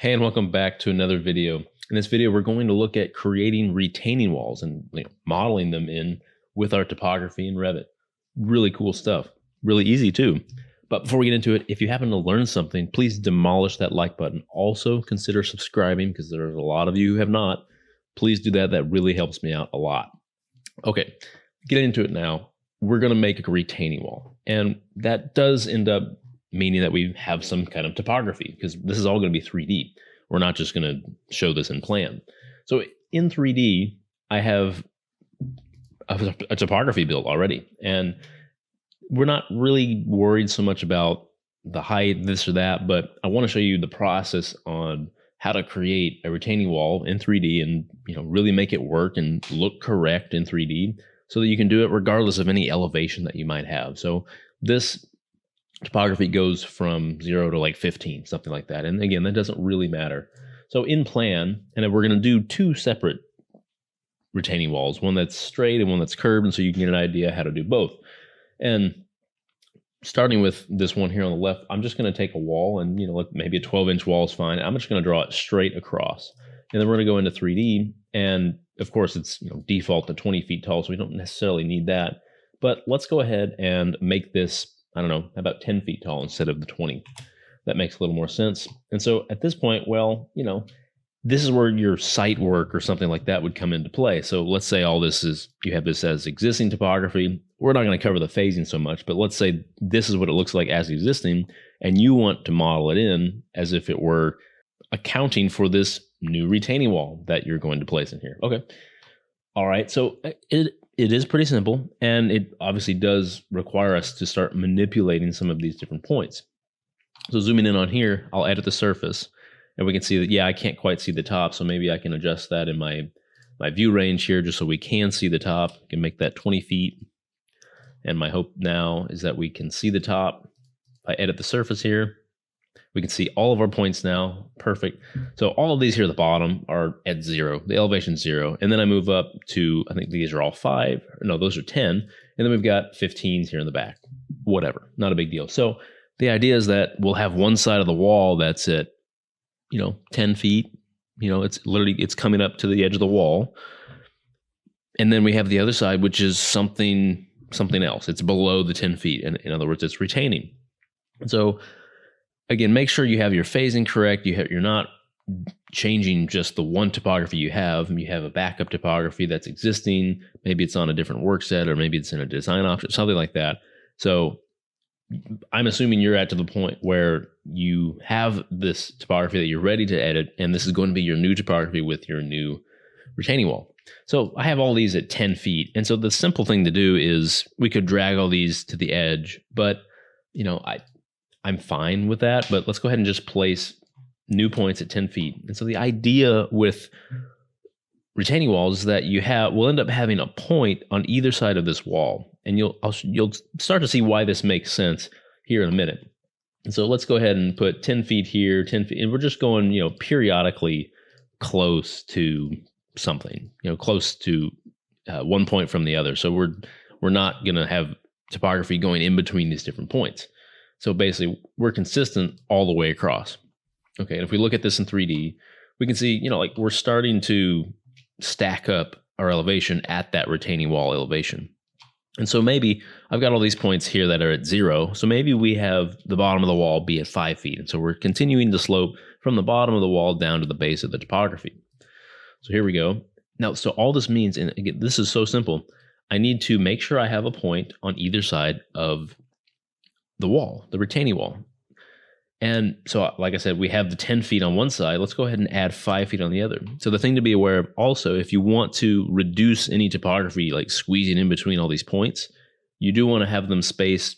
Hey, and welcome back to another video. In this video, we're going to look at creating retaining walls and modeling them in with our topography in Revit. Really cool stuff. Really easy too. But before we get into it, if you happen to learn something, please demolish that like button. Also consider subscribing because there's a lot of you who have not. Please do that. That really helps me out a lot. Okay, getting into it now. We're going to make a retaining wall. And that does end up meaning that we have some kind of topography because this is all going to be 3D. We're not just going to show this in plan. So in 3D, I have a topography built already. And we're not really worried so much about the height, this or that, but I want to show you the process on how to create a retaining wall in 3D and really make it work and look correct in 3D so that you can do it regardless of any elevation that you might have. So this topography goes from 0 to like 15, something like that. And again, that doesn't really matter. So in plan, and then we're going to do two separate retaining walls, one that's straight and one that's curved, and so you can get an idea how to do both. And starting with this one here on the left, I'm just going to take a wall and, maybe a 12-inch wall is fine. I'm just going to draw it straight across. And then we're going to go into 3D. And of course, it's default to 20 feet tall, so we don't necessarily need that. But let's go ahead and make this, I don't know, about 10 feet tall instead of the 20. That makes a little more sense. And so at this point, well, this is where your site work or something like that would come into play. So let's say all this is, you have this as existing topography. We're not going to cover the phasing so much, but let's say this is what it looks like as existing, and you want to model it in as if it were accounting for this new retaining wall that you're going to place in here. Okay. All right. So it is pretty simple, and it obviously does require us to start manipulating some of these different points. So zooming in on here, I'll edit the surface, and we can see that, yeah, I can't quite see the top, so maybe I can adjust that in my view range here just so we can see the top. I can make that 20 feet, and my hope now is that we can see the top. If I edit the surface here, we can see all of our points now. Perfect. So all of these here at the bottom are at 0. The elevation's 0. And then I move up to, I think these are all 5. No, those are 10. And then we've got 15s here in the back. Whatever. Not a big deal. So the idea is that we'll have one side of the wall that's at, 10 feet. It's coming up to the edge of the wall. And then we have the other side, which is something else. It's below the 10 feet. And in other words, it's retaining. So again, make sure you have your phasing correct. You're not changing just the one topography you have. You have a backup topography that's existing. Maybe it's on a different work set, or maybe it's in a design option, something like that. So I'm assuming you're at to the point where you have this topography that you're ready to edit, and this is going to be your new topography with your new retaining wall. So I have all these at 10 feet. And so the simple thing to do is we could drag all these to the edge, but I'm fine with that, but let's go ahead and just place new points at 10 feet. And so the idea with retaining walls is that we'll end up having a point on either side of this wall. And you'll start to see why this makes sense here in a minute. And so let's go ahead and put 10 feet here, 10 feet, and we're just going, periodically close to something, close to one point from the other. So we're not going to have topography going in between these different points. So basically, we're consistent all the way across. Okay, and if we look at this in 3D, we can see, we're starting to stack up our elevation at that retaining wall elevation. And so maybe I've got all these points here that are at 0. So maybe we have the bottom of the wall be at 5 feet. And so we're continuing to slope from the bottom of the wall down to the base of the topography. So here we go. Now, so all this means, and again, this is so simple, I need to make sure I have a point on either side of the wall, the retaining wall. And so, like I said, we have the 10 feet on one side. Let's go ahead and add 5 feet on the other. So the thing to be aware of also, if you want to reduce any topography, like squeezing in between all these points, you do want to have them spaced,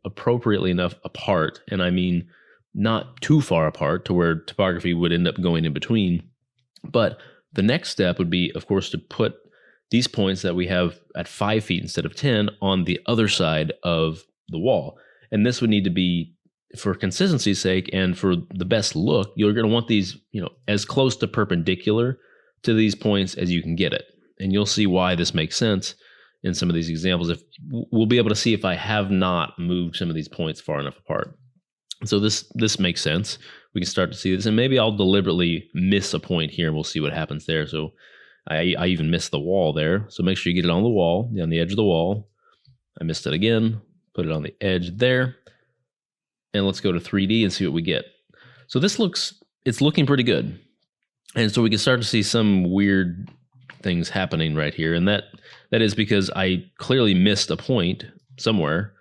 appropriately enough apart. And I mean, not too far apart to where topography would end up going in between. But the next step would be, of course, to put these points that we have at 5 feet instead of 10 on the other side of the wall. And this would need to be, for consistency's sake and for the best look, you're going to want these, as close to perpendicular to these points as you can get it. And you'll see why this makes sense in some of these examples. If we'll be able to see if I have not moved some of these points far enough apart. So this makes sense. we can start to see this. And maybe I'll deliberately miss a point here and we'll see what happens there. So I even missed the wall there. So make sure you get it on the wall, on the edge of the wall. I missed it again, put it on the edge there. And let's go to 3D and see what we get. So it's looking pretty good. And so we can start to see some weird things happening right here. And that is because I clearly missed a point somewhere.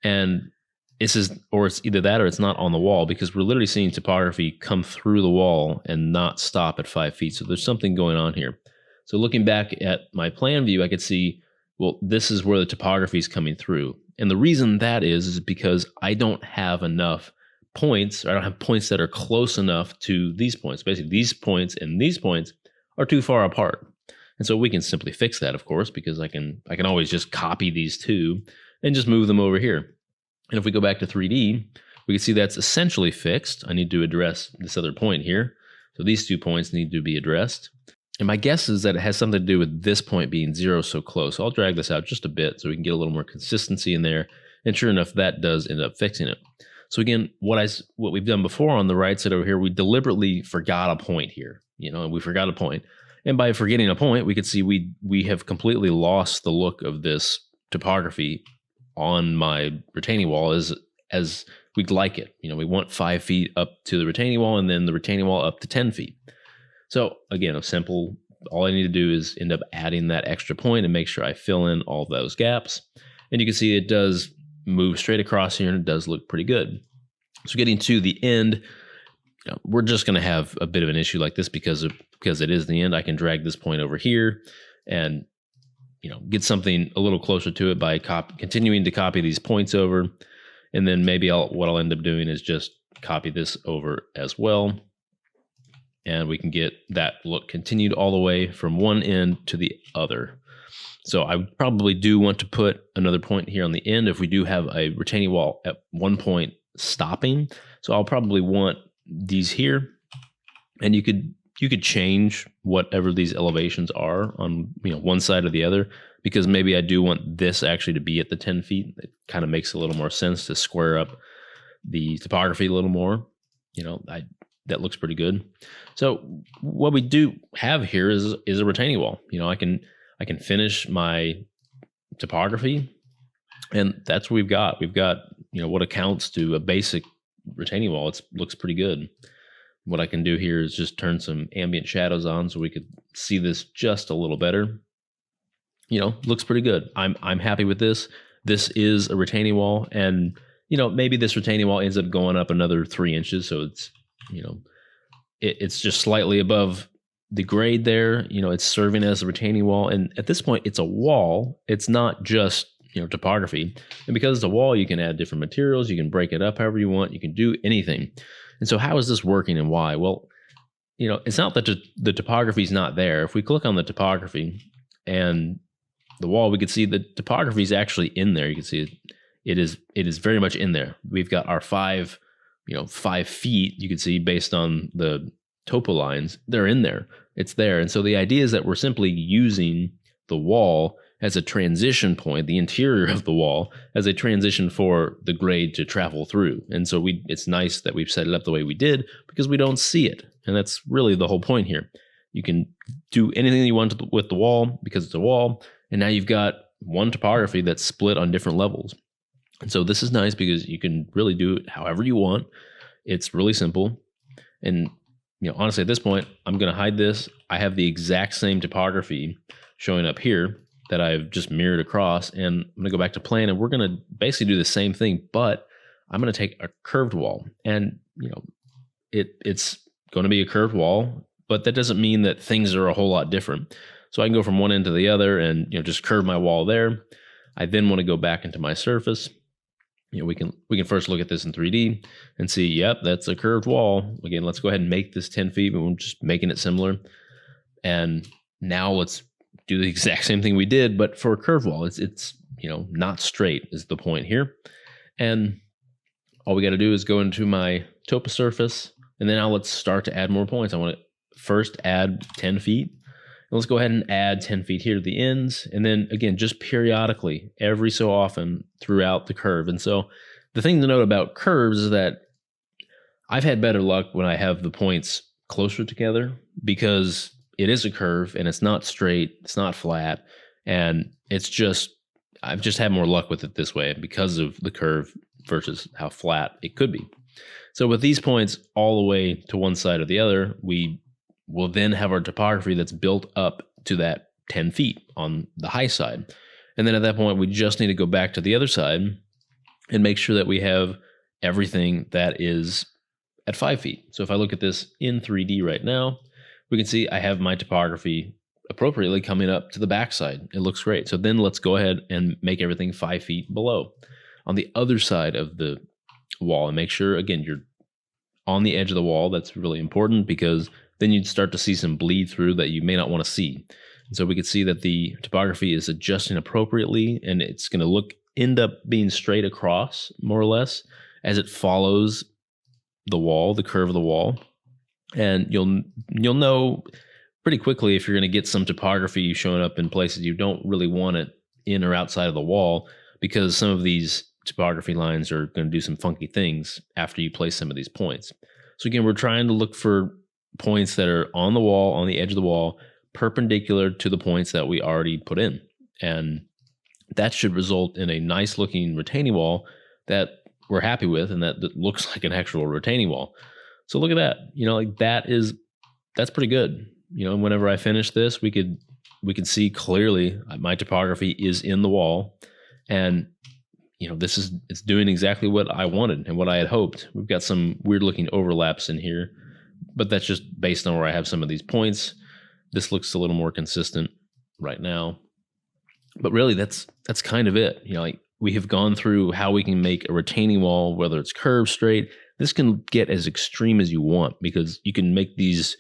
And it's either that or it's not on the wall, because we're literally seeing topography come through the wall and not stop at 5 feet. So there's something going on here. So looking back at my plan view, I could see, well, this is where the topography is coming through. And the reason that is because I don't have enough points, or I don't have points that are close enough to these points. Basically, these points and these points are too far apart. And so we can simply fix that, of course, because I can always just copy these two and just move them over here. And if we go back to 3D, we can see that's essentially fixed. I need to address this other point here. So these 2 points need to be addressed. And my guess is that it has something to do with this point being 0 so close. So I'll drag this out just a bit so we can get a little more consistency in there. And sure enough, that does end up fixing it. So again, what we've done before on the right side over here, we deliberately forgot a point here, and we forgot a point. And by forgetting a point, we could see we have completely lost the look of this topography on my retaining wall as we'd like it. We want 5 feet up to the retaining wall, and then the retaining wall up to 10 feet. So again, all I need to do is end up adding that extra point and make sure I fill in all those gaps. And you can see it does move straight across here, and it does look pretty good. So getting to the end, we're just going to have a bit of an issue like this because it is the end. I can drag this point over here and get something a little closer to it by continuing to copy these points over. And then maybe what I'll end up doing is just copy this over as well. And we can get that look continued all the way from one end to the other. So I probably do want to put another point here on the end if we do have a retaining wall at one point stopping. So I'll probably want these here, and you could change whatever these elevations are on one side or the other, because maybe I do want this actually to be at the 10 feet. It kind of makes a little more sense to square up the topography a little more. That looks pretty good. So what we do have here is a retaining wall. I can finish my topography, and that's what we've got. We've got what accounts to a basic retaining wall. It looks pretty good. What I can do here is just turn some ambient shadows on so we could see this just a little better. Looks pretty good. I'm happy with this. This is a retaining wall, and maybe this retaining wall ends up going up another 3 inches, so it's it's just slightly above the grade there. It's serving as a retaining wall, and at this point it's a wall. It's not just topography. And because it's a wall, you can add different materials, you can break it up however you want, you can do anything. And so how is this working and why? Well, it's not that the topography is not there. If we click on the topography and the wall, we can see the topography is actually in there. You can see it is very much in there. We've got our 5 feet, you can see based on the topo lines, they're in there. It's there. And so the idea is that we're simply using the wall as a transition point, the interior of the wall as a transition for the grade to travel through. And so it's nice that we've set it up the way we did, because we don't see it. And that's really the whole point here. You can do anything you want with the wall because it's a wall. And now you've got one topography that's split on different levels. And so this is nice because you can really do it however you want. It's really simple. And honestly, at this point, I'm going to hide this. I have the exact same topography showing up here that I've just mirrored across, and I'm going to go back to plan, and we're going to basically do the same thing, but I'm going to take a curved wall, and it's going to be a curved wall, but that doesn't mean that things are a whole lot different. So I can go from one end to the other and just curve my wall there. I then want to go back into my surface. We can first look at this in 3D and see, yep, that's a curved wall. Again, let's go ahead and make this 10 feet, but we're just making it similar. And now let's do the exact same thing we did, but for a curved wall. It's not straight is the point here. And all we got to do is go into my topo surface, and then now let's start to add more points. I want to first add 10 feet. And let's go ahead and add 10 feet here to the ends. And then again, just periodically, every so often throughout the curve. And so the thing to note about curves is that I've had better luck when I have the points closer together because it is a curve and it's not straight, it's not flat, and I've just had more luck with it this way because of the curve versus how flat it could be. So with these points all the way to one side or the other, we will then have our topography that's built up to that 10 feet on the high side. And then at that point, we just need to go back to the other side and make sure that we have everything that is at 5 feet. So if I look at this in 3D right now, we can see I have my topography appropriately coming up to the backside. It looks great. So then let's go ahead and make everything 5 feet below on the other side of the wall, and make sure, again, you're on the edge of the wall. That's really important because then you'd start to see some bleed through that you may not want to see. And so we could see that the topography is adjusting appropriately, and it's going to end up being straight across more or less as it follows the wall, the curve of the wall. And you'll know pretty quickly if you're going to get some topography showing up in places you don't really want it in or outside of the wall, because some of these topography lines are going to do some funky things after you place some of these points. So again, we're trying to look for points that are on the wall, on the edge of the wall, perpendicular to the points that we already put in. And that should result in a nice looking retaining wall that we're happy with and that looks like an actual retaining wall. So look at that. Like that's pretty good. And whenever I finish this, we could see clearly my topography is in the wall, and it's doing exactly what I wanted and what I had hoped. We've got some weird looking overlaps in here, but that's just based on where I have some of these points. This looks a little more consistent right now, but really that's kind of it. Like, we have gone through how we can make a retaining wall, whether it's curved, straight. This can get as extreme as you want because you can make these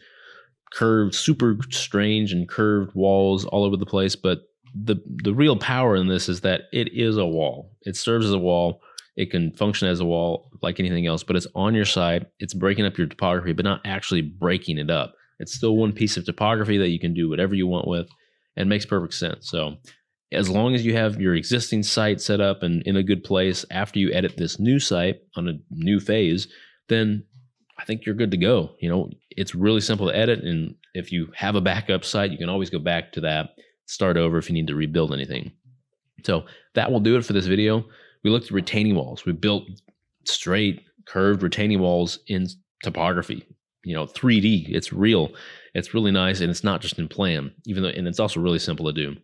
curved, super strange and curved walls all over the place. But the real power in this is that it is a wall. It serves as a wall. It can function as a wall like anything else, but it's on your side. It's breaking up your topography, but not actually breaking it up. It's still one piece of topography that you can do whatever you want with, and makes perfect sense. So as long as you have your existing site set up and in a good place after you edit this new site on a new phase, then I think you're good to go. It's really simple to edit. And if you have a backup site, you can always go back to that, start over if you need to rebuild anything. So that will do it for this video. We looked at retaining walls. We built straight, curved retaining walls in topography. 3D, it's real. It's really nice, and it's not just in plan, and it's also really simple to do.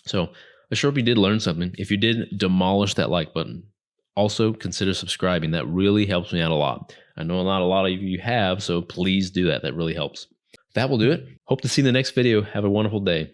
So I sure hope you did learn something. If you did, demolish that like button. Also, consider subscribing. That really helps me out a lot. I know not a lot of you have, so please do that. That really helps. That will do it. Hope to see you in the next video. Have a wonderful day.